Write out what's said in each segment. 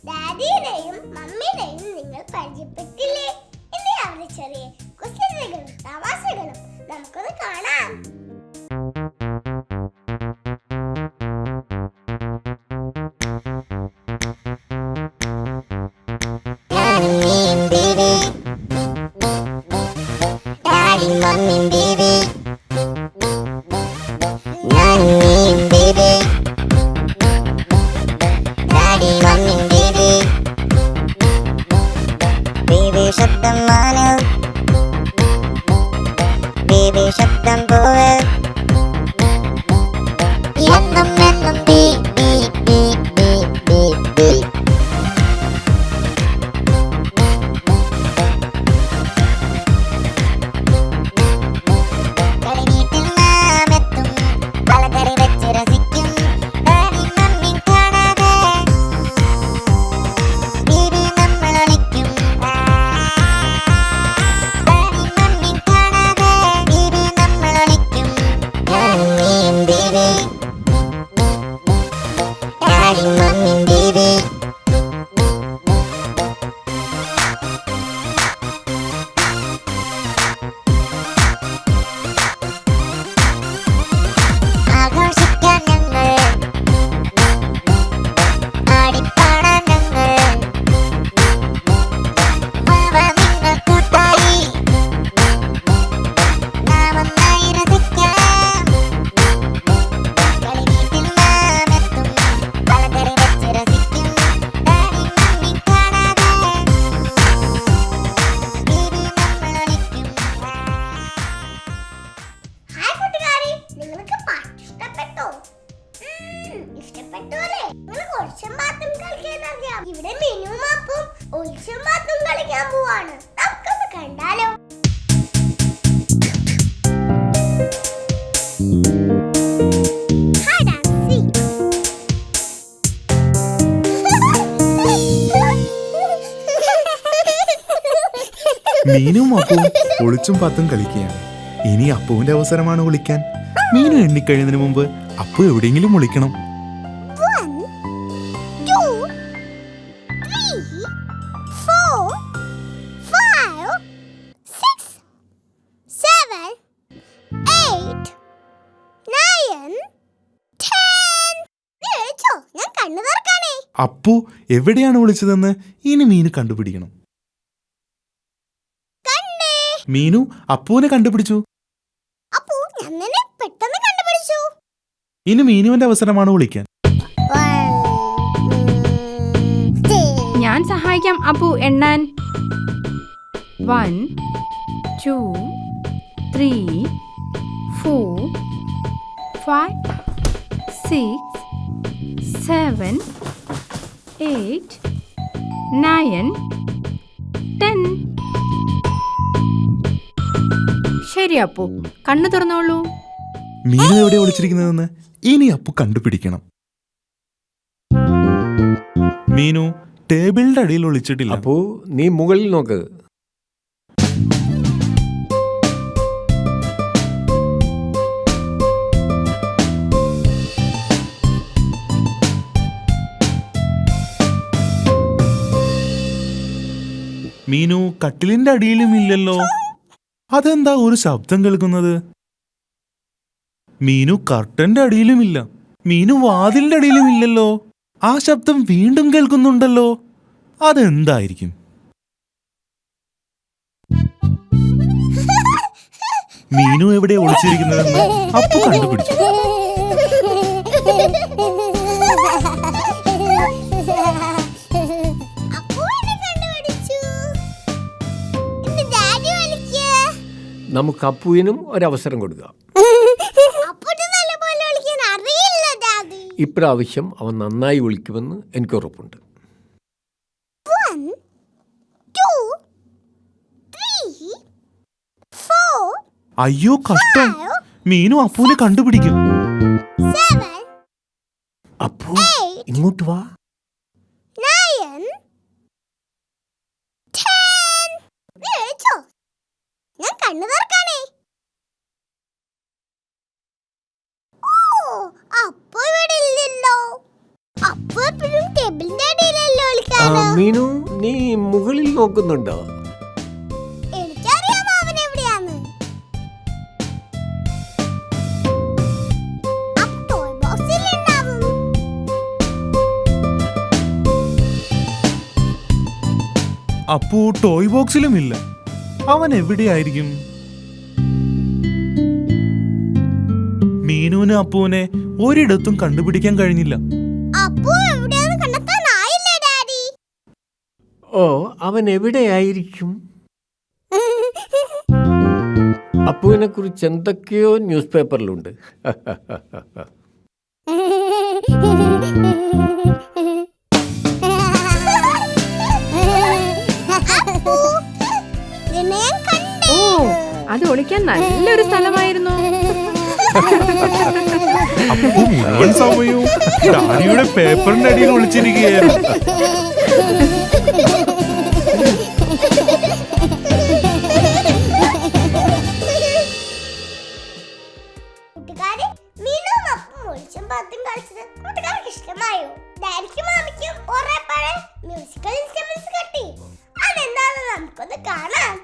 ഡാഡിയുടെയും മമ്മിയുടെയും നിങ്ങൾ പരിചയപ്പെട്ടില്ലേ? ഇനി അവരുടെ ചെറിയ കുസൃതികളും തമാശകളും നമുക്കൊന്ന് കാണാം. ശബ്ദം മാനവ് ബേബി ശബ്ദം പോവ് എന്നും എന്നും ബീ ബീ ബീ ബീ ബീ ബീ കളിവീട്ടിൽ നാം എത്തും പലകറി വെച്ച് രസിക്കും ഡാഡി മമ്മി കാണാതെ ബേബി നമ്മൾ ഒളിക്കും ആഘോഷിക്കാൻ ഞങ്ങൾ ആടിപ്പാടാൻ ഞങ്ങൾ നിങ്ങൾ കൂട്ടായി നാം ഒന്നായി രസിക്കാം കളിവീട്ടിൽ നാം എത്തും പലകറി വെച്ച് രസിക്കും ഡാഡി മമ്മി കാണാതെ ബേബി നമ്മൾ ഒളിക്കും. ഹായ് കൂട്ടുകാരെ, നിങ്ങൾക്ക് പാട്ട് ഇഷ്ടപ്പെട്ടോ? ഇഷ്ടപ്പെട്ടു അല്ലേ? നിങ്ങൾ ഒളിച്ചും പാത്തും കളിക്കാൻ അറിയാം. ഇവിടെ മിനുവും അപ്പും ഒളിച്ചും പാത്തും കളിക്കാൻ പോവാണ്. നമുക്കൊന്ന് കണ്ടാലോ? Hi dandy. മീനും അപ്പവും ഒളിച്ചും പാത്തും കളിക്കുകയാണ്. ഇനി അപ്പുവിന്റെ അവസരമാണ് ഒളിക്കാൻ. മീനു എണ്ണിക്കഴിയുന്നതിന് മുമ്പ് അപ്പു എവിടെയെങ്കിലും ഒളിക്കണം. 1 2 3 4 5 6 7 8 9 10. ഞാൻ കണ്ണു തുറക്കാനേ. അപ്പു എവിടെയാണ് ഒളിച്ചതെന്ന് ഇനി മീനു കണ്ടുപിടിക്കണം. കണ്ണേ. മീനു അപ്പുവിനെ കണ്ടുപിടിച്ചു. അപ്പോ ഞാൻ നിന്നെ പെട്ടെന്ന് കണ്ടുപിടിച്ചു. ഇനി മീനുവിന്റെ അവസരമാണ് ഒളിക്കാൻ. ഞാൻ സഹായിക്കാം അപ്പു എണ്ണാൻ. 1 2 3 4 5 6 7 8 9 10. ശരി അപ്പു, കണ്ണു തുറന്നോളൂ. മീനു എവിടെ ഒളിച്ചിരിക്കുന്നതെന്ന് ഇനി അപ്പു കണ്ടുപിടിക്കണം. മീനു ടേബിളിന്റെ അടിയിൽ ഒളിച്ചിട്ടില്ല. അപ്പോ നീ മുകളിൽ നോക്ക്. മീനു കട്ടിലിന്റെ അടിയിലും ഇല്ലല്ലോ. അതെന്താ ഒരു ശബ്ദം കേൾക്കുന്നത്? മീനു കർട്ടന്റെ അടിയിലുമില്ല. മീനു വാതിലിന്റെ അടിയിലും ഇല്ലല്ലോ. ആ ശബ്ദം വീണ്ടും കേൾക്കുന്നുണ്ടല്ലോ. അതെന്തായിരിക്കും? മീനു എവിടെ ഒളിച്ചിരിക്കുന്നതെന്ന് അപ്പു കണ്ടുപിടിച്ചു. നമുക്ക് അപ്പുവിനും ഒരവസരം കൊടുക്കാം. ഇപ്രാവശ്യം അവൻ നന്നായി വിളിക്കുമെന്ന് എനിക്ക് ഉറപ്പുണ്ട്. 1 2 3 4 അയ്യോ കഷ്ടം, മീനു അപ്പുവിനെ കണ്ടുപിടിക്കും. 7 അപ്പു ഇങ്ങോട്ട് വാ. 9 10. ഞാൻ കണ്ണു തുറക്കാനേ. അപ്പു ഇവിടെ ഇല്ലല്ലോ. അപ്പു എപ്പോഴും ടേബിളിന്റെ അടിയിലല്ലോ ഒളിക്കാൻ. മീനു നീ മുകളിൽ നോക്കുന്നുണ്ടോ? എനിക്കറിയാം അവൻ എവിടെയാന്ന്. ടോയ് ബോക്സിൽ ഉണ്ടാവും. അപ്പു ടോയ് ബോക്സിലും ഇല്ല. അവൻ എവിടെയായിരിക്കും? മീനുവിന് അപ്പുവിനെ ഒരിടത്തും കണ്ടുപിടിക്കാൻ കഴിഞ്ഞില്ല. അപ്പു എവിടെയാന്ന് കണ്ടെത്താനായില്ല ഡാഡി. ഓ, അവൻ എവിടെയായിരിക്കും? അപ്പുവിനെ കുറിച്ച് എന്തൊക്കെയോ ന്യൂസ് പേപ്പറിലുണ്ട്. അപ്പു, നിന്നെ ഞാൻ കണ്ടേ. ഓ, അത് ഒളിക്കാൻ നല്ലൊരു സ്ഥലമായിരുന്നു. അപ്പു മുഴുവൻ സമയവും ഡാഡിയുടെ പേപ്പറിന്റെ അടിയിൽ ഒളിച്ചിരിക്കുകയായിരുന്നു. കൂട്ടുകാരെ, മീനുവും അപ്പും ഒളിച്ചും പാത്തും കളിച്ചത് കൂട്ടുകാർക്ക് ഇഷ്ടമായോ? ഡാഡിക്കും മാമിക്കും കുറെ പഴയ മ്യൂസിക്കൽ ഇൻസ്ട്രുമെന്റ്സ് കിട്ടി. അതെന്താണെന്ന് നമുക്കൊന്ന് കാണാം.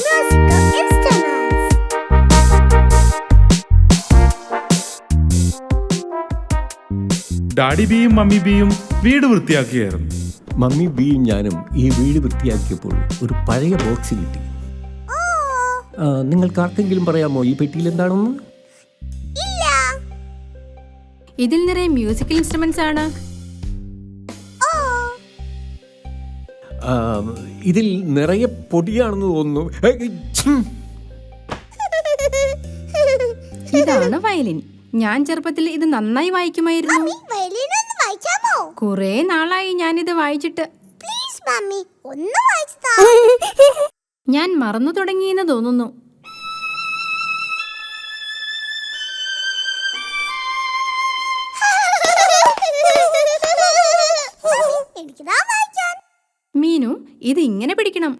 Musical instruments. ഡാഡി ബിയും മമ്മി ബിയും വീട് വൃത്തിയാക്കിയായിരുന്നു. മമ്മി ബിയും ഞാനും ഈ വീട് വൃത്തിയാക്കിയപ്പോൾ ഒരു പഴയ ബോക്സ് കിട്ടി. നിങ്ങൾക്ക് ആർക്കെങ്കിലും പറയാമോ ഈ പെട്ടിയിൽ എന്താണെന്ന്? ഇല്ല. ഇതിൽ നിറയെ മ്യൂസിക്കൽ ഇൻസ്ട്രുമെന്റ്സ് ആണ്. ആ, ഇതിൽ നിറയെ പൊടിയാണെന്ന് തോന്നുന്നു. ഇതാണ് വയലിൻ. ഞാൻ ചെറുപ്പത്തിൽ ഇത് നന്നായി വായിക്കുമായിരുന്നു. മമ്മി, വയലിൻ ഒന്ന് വായിക്കാമോ? കുറെ നാളായി ഞാനിത് വായിച്ചിട്ട്. പ്ലീസ് മമ്മി, ഒന്ന് വായിച്ചാ. ഞാൻ മറന്നു തുടങ്ങിയെന്ന് തോന്നുന്നു. എനിക്കിതാ വായിക്കാൻ. മീനു, ഇത് ഇങ്ങനെ പിടിക്കണം.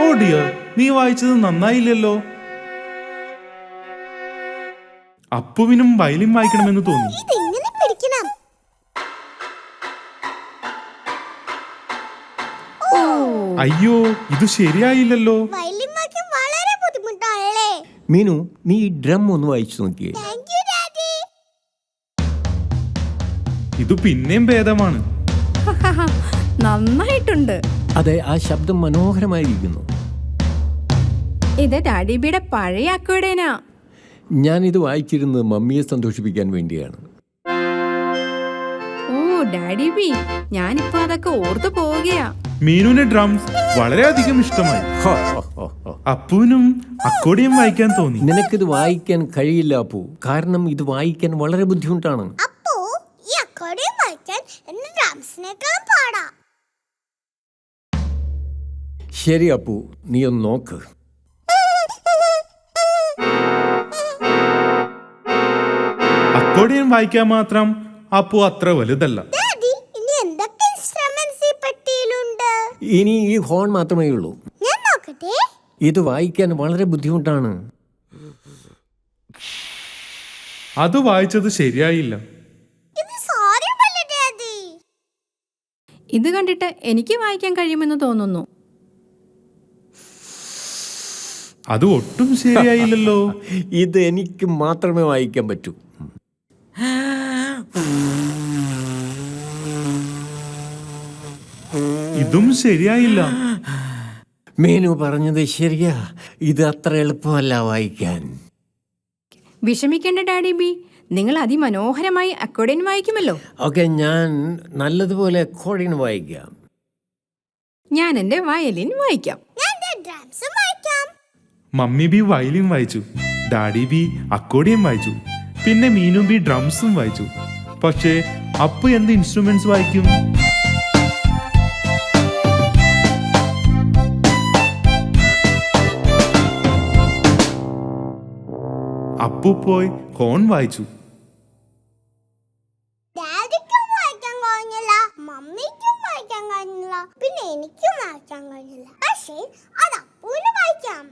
ഓ ഡിയർ, നീ വായിച്ചത് നന്നായില്ലല്ലോ. അപ്പുവിനും വയലിൻ വായിക്കണമെന്ന് തോന്നി. ഇതെങ്ങനെ പിടിക്കണം? അയ്യോ, ഇത് ശരിയായില്ലല്ലോ. വയലിൻ വായിക്കാൻ വളരെ ബുദ്ധിമുട്ടാണല്ലേ? മീനു, നീ ഈ ഡ്രം ഒന്ന് വായിച്ചു നോക്കിയേ. Thank you daddy. ഇത് പിന്നെയും ഭേദമാണ്. നന്നായിട്ടുണ്ട്. അതെ, ആ ശബ്ദം മനോഹരമായിരിക്കുന്നു. ഇത് ഡാഡി ബിയുടെ പഴയ അക്വേഡേനാ. ഞാനിത് വായിച്ചിരുന്നത് മമ്മിയെ സന്തോഷിപ്പിക്കാൻ വേണ്ടിയാണ്. ഓ ഡാഡി ബി, ഞാനിപ്പോ അതൊക്കെ ഓർത്തു പോവുകയാ. മീനുവിന് ഡ്രംസ് വളരെയധികം ഇഷ്ടമായി. ഹോ, ഹോ, ഹോ, ഹോ. അപ്പുവിനും അക്കോഡിയം വായിക്കാൻ തോന്നി. നിനക്കിത് വായിക്കാൻ കഴിയില്ല അപ്പു, കാരണം ഇത് വായിക്കാൻ വളരെ ബുദ്ധിമുട്ടാണ്. അപ്പോ ഈ അക്കോർഡിയം വായിക്കാൻ എന്റെ ഡ്രംസിനേക്കാളും പാടാ. ശരി അപ്പു, നീ ഒന്ന് നോക്ക്. അക്കോഡിയം വായിക്കാൻ മാത്രം അപ്പു അത്ര വലുതല്ല. ഡാഡി, ഇനി എന്തൊക്കെ ഇൻസ്ട്രുമെന്റ്സ് ഈ പെട്ടിയിലുണ്ട്? ഇനി ഈ ഹോൺ മാത്രമേ ഉള്ളൂ. ഞാൻ നോക്കട്ടെ. ഇത് വായിക്കാൻ വളരെ ബുദ്ധിമുട്ടാണ്. അത് വായിച്ചത് ശരിയായില്ല. ഇത് സാരമല്ല ഡാഡി. ഇത് കണ്ടിട്ട് എനിക്ക് വായിക്കാൻ കഴിയുമെന്ന് തോന്നുന്നു. അത് ഒട്ടും ശരിയായില്ലല്ലോ. ഇത് എനിക്ക് മാത്രമേ വായിക്കാൻ പറ്റൂ. ഇതും ശരിയായില്ല. മീനു പറഞ്ഞത് ശരിയാ, ഇത് അത്ര എളുപ്പമല്ല വായിക്കാൻ. വിഷമിക്കേണ്ട ഡാഡി ബി, നിങ്ങൾ അതിമനോഹരമായി അക്കോർഡിയൻ വായിക്കുമല്ലോ. ഓക്കെ, ഞാൻ നല്ലതുപോലെ അക്കോർഡിയൻ വായിക്കാം. ഞാൻ എൻ്റെ വയലിൻ വായിക്കാം. ഞാൻ ഡ്രംസും വായിക്കാം. മമ്മി ബി വയലിൻ വായിച്ചു, ഡാഡി ബി അക്കോഡിയം വായിച്ചു, പിന്നെ മീനു ബി ഡ്രംസും വായിച്ചു. പക്ഷേ അപ്പു എന്ത് ഇൻസ്ട്രുമെന്റ്സ് വായിക്കും? അപ്പു പോയി ഹോൺ വായിച്ചു. ഡാഡിക്കും വായിക്കാൻ കഴിഞ്ഞില്ല, മമ്മിക്കും വായിക്കാൻ കഴിഞ്ഞില്ല, പിന്നെ എനിക്കും വായിക്കാൻ കഴിഞ്ഞില്ല. പക്ഷേ അത് അപ്പൂന് വായിക്കാം.